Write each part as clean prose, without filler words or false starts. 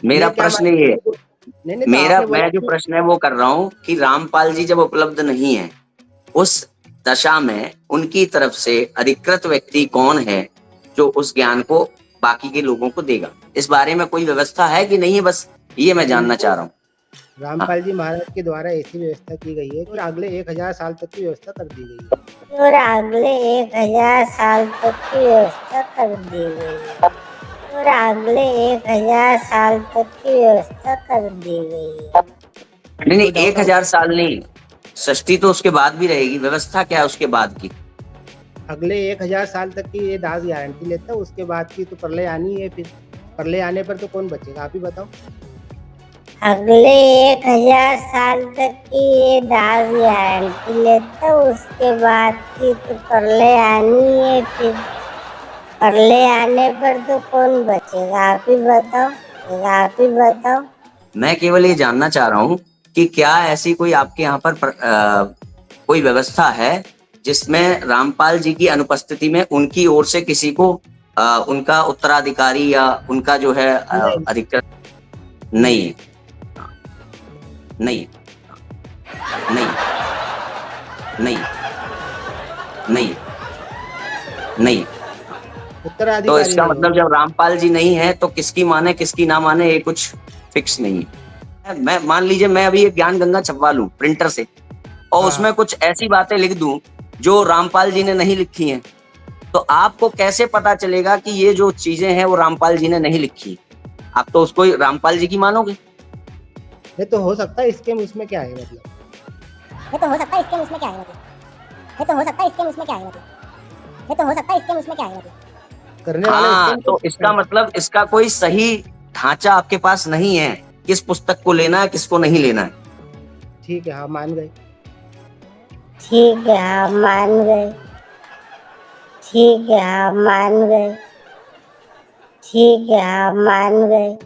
मेरा ये क्या प्रश्न मानेंगे ये कि नहीं नहीं, तो मेरा आपने बोला मैं जो कि प्रश्न है वो कर रहा हूँ कि रामपाल जी जब उपलब्ध नहीं है, उस दशा में उनकी तरफ से अधिकृत व्यक्ति कौन है जो उस ज्ञान को बाकी के लोगों को देगा? इस बारे में कोई व्यवस्था है कि नहीं है? बस ये मैं जानना बिल्कुल चाह रहा हूँ। हाँ। रामपाल जी महाराज के द्वारा ऐसी व्यवस्था की गई है और अगले 1000 साल तक की व्यवस्था कर दी गई है। और अगले 1000 साल तक की व्यवस्था कर दी गई है। और अगले 1000 साल तक की व्यवस्था कर दी गई है। नहीं नहीं, कोई डाउट 1000 साल नहीं, षष्ठी तो उसके बाद भी रहेगी। व्यवस्था क्या है उसके बाद की? अगले 1000 साल तक की ये दास गारंटी लेता है, उसके बाद की तो प्रलय आनी है। फिर प्रलय आने पर तो कौन बचेगा, आप ही बताओ। अगले 1000 साल तक की ये दास गारंटी लेता, उसके बाद की तो प्रलय आनी है। फिर प्रलय आने पर तो कौन बचेगा, आप ही बताओ, आप ही बताओ। मैं केवल ये जानना चाह रहा हूँ कि क्या ऐसी कोई आपके यहाँ पर कोई व्यवस्था है जिसमें रामपाल जी की अनुपस्थिति में उनकी ओर से किसी को उनका उत्तराधिकारी या उनका जो है नहीं अधिकृत नहीं नहीं है? नहीं नहीं नहीं नहीं नहीं। तो उत्तराधिकारी इसका नहीं मतलब होगा। जब रामपाल जी नहीं है तो किसकी माने किसकी ना माने ये कुछ फिक्स नहीं है। मैं मान लीजिए मैं अभी एक ज्ञान गंगा छपवा लूं प्रिंटर से और हाँ उसमें कुछ ऐसी बातें लिख दूं जो रामपाल जी ने नहीं लिखी हैं, तो आपको कैसे पता चलेगा कि ये जो चीजें हैं वो रामपाल जी ने नहीं लिखी? आप तो उसको रामपाल जी की मानोगे। ये तो हो सकता है, स्कैम उसमें क्या है मतलब। ये तो हो सकता है स्कैम उसमें क्या है मतलब। ये तो हो सकता है स्कैम उसमें क्या है मतलब। ये तो हो सकता है स्कैम उसमें क्या है मतलब। करने वाला हाँ, स्कैम तो कर सकता इसका है। मतलब इसका कोई सही ढांचा आपके पास नहीं है, किस पुस्तक को लेना है किसको नहीं लेना है। ठीक है, हाँ मान गए। ठीक है, हाँ मान गए। ठीक है, हाँ मान गए। ठीक है, हाँ मान गए।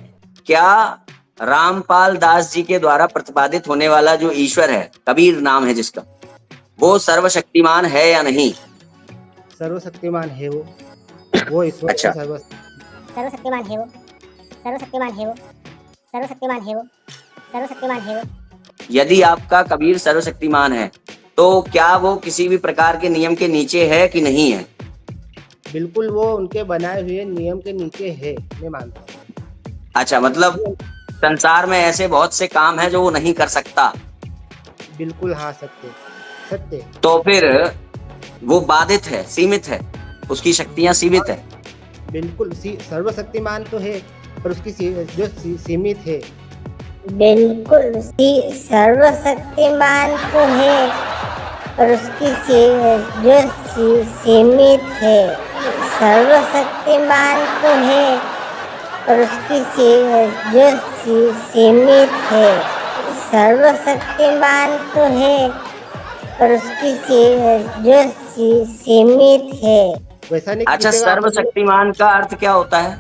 क्या रामपाल दास जी के द्वारा प्रतिपादित होने वाला जो ईश्वर है, कबीर नाम है जिसका, वो सर्वशक्तिमान है या नहीं? सर्वशक्तिमान है वो ईश्वर अच्छा, सर्वशक्तिमान है वो, सर्वशक्तिमान है वो, सर्वशक्तिमान है वो, सर्वशक्तिमान है वो। यदि आपका कबीर सर्वशक्तिमान है तो क्या वो किसी भी प्रकार के नियम के नीचे है कि नहीं है? बिल्कुल वो उनके बनाए हुए नियम के नीचे है, मैं मानता हूँ। अच्छा, मतलब संसार में ऐसे बहुत से काम हैं जो वो नहीं कर सकता, बिल्कुल हाँ, सत्य सत्य। तो फिर वो बाधित है, सीमित है, उसकी शक्तियां सीमित है। बिल्कुल सर्वशक्तिमान तो है, पर उसकी जो सीमित है। बिल्कुल सर्वशक्तिमान तो है, पर उसकी जो सीमित है। सर्वशक्तिमान तो है, पर उसकी जो सीमित है। सर्वशक्तिमान तो है, पर उसकी जो सीमित है। वैसा नहीं अच्छा, पूछेगा आपने, सर्वशक्तिमान का अर्थ क्या होता है?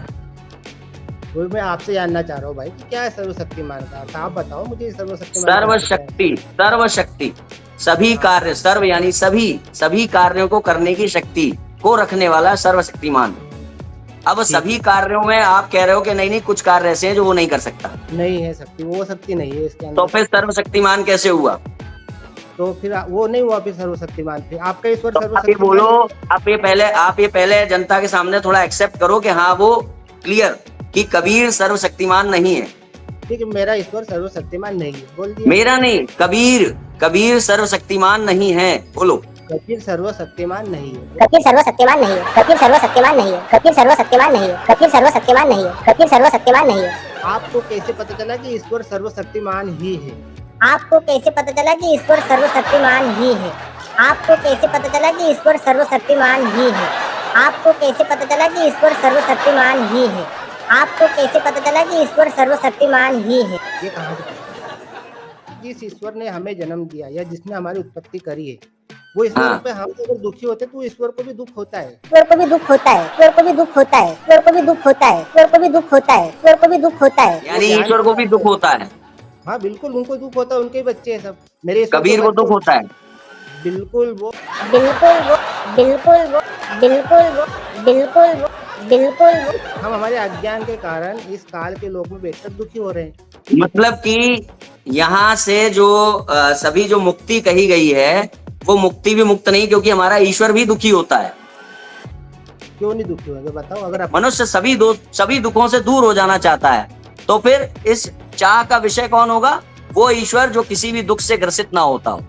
वो मैं आपसे जानना चाह रहा हूँ भाई कि क्या है सर्वशक्तिमान का अर्थ। आप बताओ मुझे सर्वशक्तिमान का अर्थ क्या है। सर्वशक्ति, सर्वशक्ति, सभी कार्य, सर्व यानी सभी कार्यों को करने की शक्ति को रखने वाला सर्वशक्तिमान। अब सभी कार्यों में आप कह रहे हो कि नहीं नहीं, कुछ कार्य ऐसे हैं जो वो नहीं कर सकता, नहीं है शक्ति, वो शक्ति नहीं है इसके तो अंदर। फिर सर्वशक्तिमान कैसे हुआ? तो फिर वो नहीं हुआ फिर सर्वशक्तिमान। फिर आपका ईश्वर तो आप ये बोलो, आप ये पहले जनता के सामने थोड़ा एक्सेप्ट करो कि हाँ वो क्लियर कि कबीर सर्वशक्तिमान नहीं है। ठीक है, मेरा ईश्वर सर्वशक्तिमान नहीं है, बोल दिया। मेरा नहीं, कबीर सर्वशक्तिमान नहीं है, बोलो। कबीर सर्वशक्तिमान नहीं है। कबीर सर्वशक्तिमान नहीं है। कबीर सर्वशक्तिमान नहीं है। कबीर सर्वशक्तिमान नहीं है। कबीर सर्वशक्तिमान नहीं है। कबीर सर्वशक्तिमान नहीं है। आपको कैसे पता चला कि ईश्वर सर्वशक्तिमान ही है? आपको कैसे पता चला कि ईश्वर सर्वशक्तिमान ही है? आपको कैसे पता चला कि ईश्वर सर्वशक्तिमान ही है? आपको कैसे पता चला कि ईश्वर सर्वशक्तिमान ही है? आपको कैसे पता चला कि ईश्वर सर्वशक्तिमान ही है? ये कहाँ से पता? जिस ईश्वर ने हमें जन्म दिया या जिसने हमारी उत्पत्ति करी है, वो ईश्वर हाँ। पे हम अगर दुखी होते तो ईश्वर को भी दुख होता है। ईश्वर को भी दुख होता है। ईश्वर को भी दुख होता है। ईश्वर को भी दुख होता है। ईश्वर को भी दुख होता है। ईश्वर को भी दुख होता है। यानी ईश्वर को भी दुख होता है। हाँ बिल्कुल, उनको दुख होता है, उनके बच्चे हैं सब। मेरे ईश्वर कबीर को दुख होता है। बिल्कुल वो बिल्कुल वो बिल्कुल वो बिल्कुल वो बिल्कुल वो बिल्कुल। हम हमारे अज्ञान के कारण इस काल के लोक में बैठकर दुखी हो रहे हैं। मतलब कि यहाँ से जो सभी जो मुक्ति कही गई है वो मुक्ति भी मुक्त नहीं, क्योंकि हमारा ईश्वर भी दुखी होता है। क्यों नहीं दुखी होंगे बताओ? अगर आप मनुष्य सभी दुखों से दूर हो जाना चाहता है, तो फिर इस चाह का विषय कौन होगा? वो ईश्वर जो किसी भी दुख से ग्रसित ना होता हो,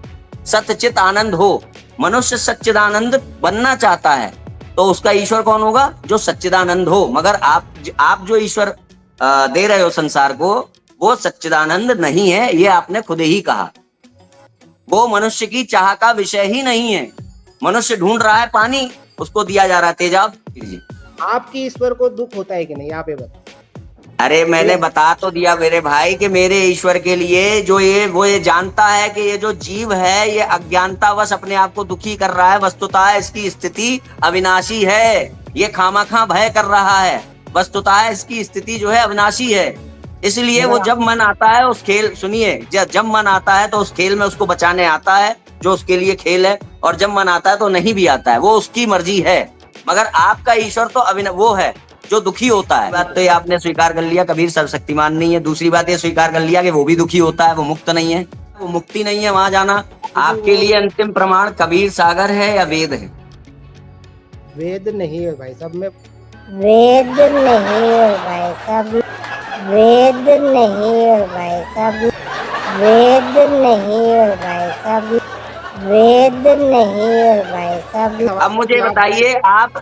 सच्चित आनंद हो। मनुष्य सच्चिदानंद बनना चाहता है, तो उसका ईश्वर कौन होगा? जो सच्चिदानंद हो। मगर आप जो ईश्वर दे रहे हो संसार को, वो सच्चिदानंद नहीं है, ये आपने खुद ही कहा। वो मनुष्य की चाह का विषय ही नहीं है। मनुष्य ढूंढ रहा है पानी, उसको दिया जा रहा है तेजाब। आपकी ईश्वर को दुख होता है कि नहीं, आप ये बताओ। अरे मैंने बता तो दिया मेरे भाई कि मेरे ईश्वर के लिए जो वो ये जानता है कि ये जो जीव है ये अज्ञानतावश अपने आप को दुखी कर रहा है। वस्तुतः इसकी स्थिति अविनाशी है, ये खामाखा भय कर रहा है। वस्तुतः इसकी स्थिति जो है अविनाशी है। इसलिए वो जब मन आता है उस खेल, सुनिए, जब मन आता है तो उस खेल में उसको बचाने आता है जो उसके लिए खेल है, और जब मन आता है तो नहीं भी आता है, वो उसकी मर्जी है। मगर आपका ईश्वर तो वो है जो दुखी होता है। बात तो ये आपने स्वीकार कर लिया, कबीर सर्वशक्तिमान नहीं है। दूसरी बात ये स्वीकार कर लिया कि वो भी दुखी होता है, वो मुक्त नहीं है। वो मुक्ति नहीं है, वहां जाना। आपके लिए अंतिम प्रमाण कबीर सागर है या वेद है? वेद नहीं है भाई साहब। मैं वेद नहीं है भाई साहब, वेद नहीं है भाई साहब, वेद नहीं है भाई साहब, वेद नहीं है भाई साहब। अब मुझे बताइए, आप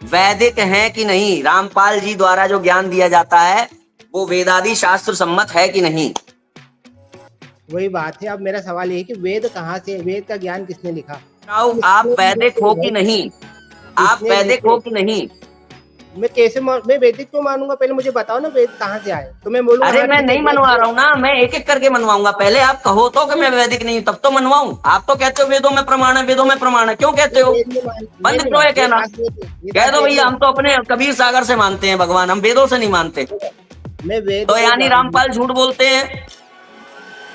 वैदिक हैं कि नहीं? रामपाल जी द्वारा जो ज्ञान दिया जाता है वो वेदादि शास्त्र सम्मत है कि नहीं? वही बात है। अब मेरा सवाल ये है कि वेद कहाँ से, वेद का ज्ञान किसने लिखा? आप वैदिक हो कि नहीं? आप वैदिक हो कि नहीं? मैं वैदिक क्यों मानूंगा? पहले मुझे बताओ ना वेद कहाँ से आए, तो मैं बोलूंगा। अरे मैं नहीं मनवा रहा हूँ ना, मैं एक एक करके मनवाऊंगा। पहले आप कहो तो कि मैं वैदिक नहीं हूँ, तब तो मनवाऊं। आप तो कहते हो वेदों में प्रमाण है, वेदों में प्रमाण है। क्यों कहते हो? बंद क्यों है कहना? कह दो भैया, हम तो अपने कबीर सागर से मानते हैं भगवान, हम वेदों से नहीं मानते। मैं वेद तो यानी रामपाल झूठ बोलते हैं?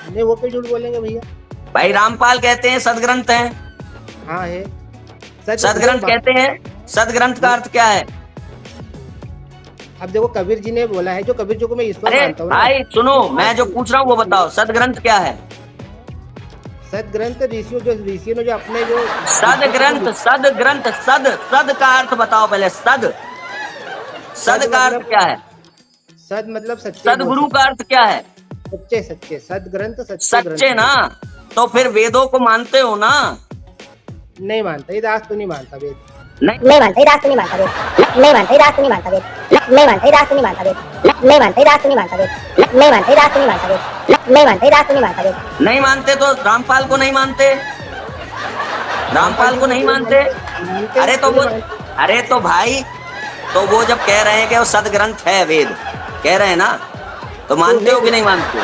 नहीं, वो क्यों झूठ बोलेंगे भैया? भाई रामपाल कहते हैं सदग्रंथ है। हाँ है। सदग्रंथ कहते हैं। सदग्रंथ का अर्थ क्या है? अब देखो, कबीर जी ने बोला है, जो कबीर जी को मैं ईश्वर अरे मानता हूँ ना। भाई सुनो, मैं जो पूछ रहा हूँ वो बताओ, सदग्रंथ क्या है? सदग्रंथ ऋषियों ने जो अपने जो सदग्रंथ, सदग्रंथ, सद का अर्थ बताओ पहले। सद का अर्थ क्या है? सद मतलब सच्चे। सदगुरु का अर्थ क्या है? सच्चे सच्चे। सदग्रंथ सच्चे ना? तो फिर वेदों को मानते हो ना? नहीं मानता, ये दास तो नहीं मानता वेद। नहीं मानता, ये रास्ता नहीं मानता वेद, नहीं मानता, ये रास्ता नहीं मानता वेद, नहीं मानता, ये रास्ता नहीं मानता वेद, नहीं मानता, ये रास्ता नहीं मानता वेद, नहीं मानता, ये रास्ता नहीं मानता वेद, नहीं मानता, ये रास्ता नहीं मानता वेद। नहीं मानते तो रामपाल को नहीं मानते? रामपाल को नहीं मानते? अरे तो भाई, तो वो जब कह रहे हैं कि वो सदग्रंथ है, वेद कह रहे हैं ना, तो मानते हो कि नहीं मानते?